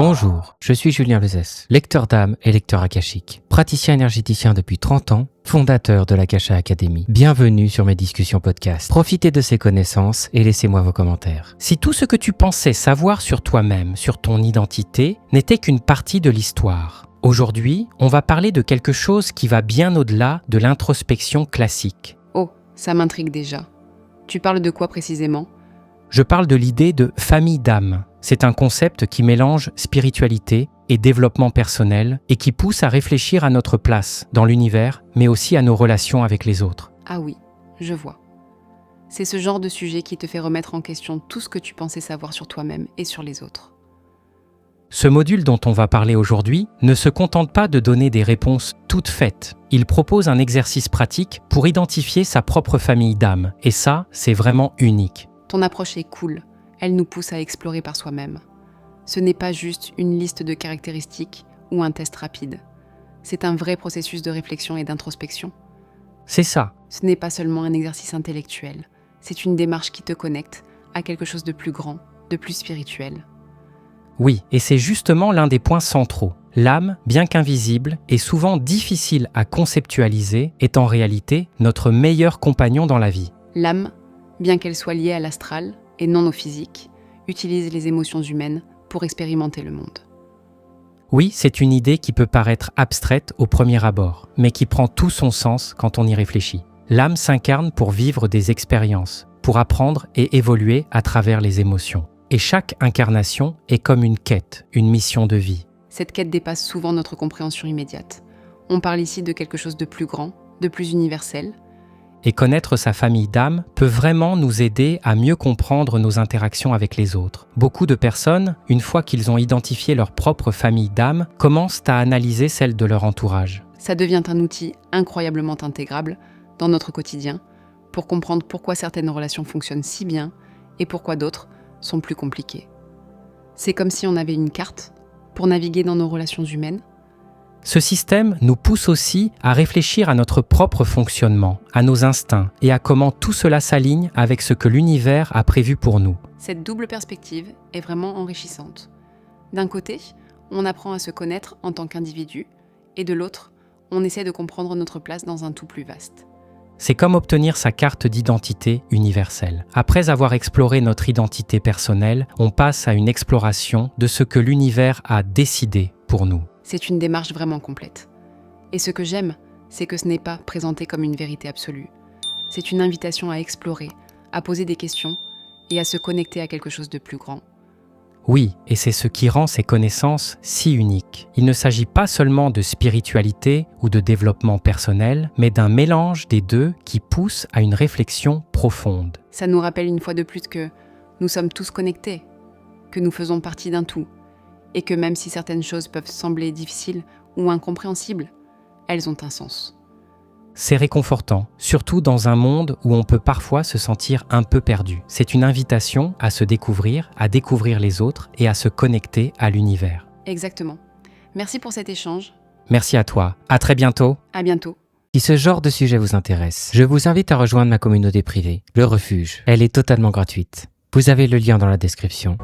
Bonjour, je suis Julien Lezès, lecteur d'âme et lecteur akashique, praticien énergéticien depuis 30 ans, fondateur de l'Akasha Academy. Bienvenue sur mes discussions podcast. Profitez de ces connaissances et laissez-moi vos commentaires. Si tout ce que tu pensais savoir sur toi-même, sur ton identité, n'était qu'une partie de l'histoire, aujourd'hui, on va parler de quelque chose qui va bien au-delà de l'introspection classique. Oh, ça m'intrigue déjà. Tu parles de quoi précisément ? Je parle de l'idée de famille d'âme. C'est un concept qui mélange spiritualité et développement personnel et qui pousse à réfléchir à notre place dans l'univers, mais aussi à nos relations avec les autres. Ah oui, je vois. C'est ce genre de sujet qui te fait remettre en question tout ce que tu pensais savoir sur toi-même et sur les autres. Ce module dont on va parler aujourd'hui ne se contente pas de donner des réponses toutes faites. Il propose un exercice pratique pour identifier sa propre famille d'âme. Et ça, c'est vraiment unique. Ton approche est cool. Elle nous pousse à explorer par soi-même. Ce n'est pas juste une liste de caractéristiques ou un test rapide. C'est un vrai processus de réflexion et d'introspection. C'est ça. Ce n'est pas seulement un exercice intellectuel. C'est une démarche qui te connecte à quelque chose de plus grand, de plus spirituel. Oui, et c'est justement l'un des points centraux. L'âme, bien qu'invisible et souvent difficile à conceptualiser, est en réalité notre meilleur compagnon dans la vie. L'âme, bien qu'elle soit liée à l'astral et non au physique, utilise les émotions humaines pour expérimenter le monde. Oui, c'est une idée qui peut paraître abstraite au premier abord, mais qui prend tout son sens quand on y réfléchit. L'âme s'incarne pour vivre des expériences, pour apprendre et évoluer à travers les émotions. Et chaque incarnation est comme une quête, une mission de vie. Cette quête dépasse souvent notre compréhension immédiate. On parle ici de quelque chose de plus grand, de plus universel. Et connaître sa famille d'âme peut vraiment nous aider à mieux comprendre nos interactions avec les autres. Beaucoup de personnes, une fois qu'ils ont identifié leur propre famille d'âme, commencent à analyser celle de leur entourage. Ça devient un outil incroyablement intégrable dans notre quotidien pour comprendre pourquoi certaines relations fonctionnent si bien et pourquoi d'autres sont plus compliquées. C'est comme si on avait une carte pour naviguer dans nos relations humaines. Ce système nous pousse aussi à réfléchir à notre propre fonctionnement, à nos instincts et à comment tout cela s'aligne avec ce que l'univers a prévu pour nous. Cette double perspective est vraiment enrichissante. D'un côté, on apprend à se connaître en tant qu'individu, et de l'autre, on essaie de comprendre notre place dans un tout plus vaste. C'est comme obtenir sa carte d'identité universelle. Après avoir exploré notre identité personnelle, on passe à une exploration de ce que l'univers a décidé pour nous. C'est une démarche vraiment complète. Et ce que j'aime, c'est que ce n'est pas présenté comme une vérité absolue. C'est une invitation à explorer, à poser des questions et à se connecter à quelque chose de plus grand. Oui, et c'est ce qui rend ces connaissances si uniques. Il ne s'agit pas seulement de spiritualité ou de développement personnel, mais d'un mélange des deux qui pousse à une réflexion profonde. Ça nous rappelle une fois de plus que nous sommes tous connectés, que nous faisons partie d'un tout, et que même si certaines choses peuvent sembler difficiles ou incompréhensibles, elles ont un sens. C'est réconfortant, surtout dans un monde où on peut parfois se sentir un peu perdu. C'est une invitation à se découvrir, à découvrir les autres et à se connecter à l'univers. Exactement. Merci pour cet échange. Merci à toi. À très bientôt. À bientôt. Si ce genre de sujet vous intéresse, je vous invite à rejoindre ma communauté privée, Le Refuge. Elle est totalement gratuite. Vous avez le lien dans la description.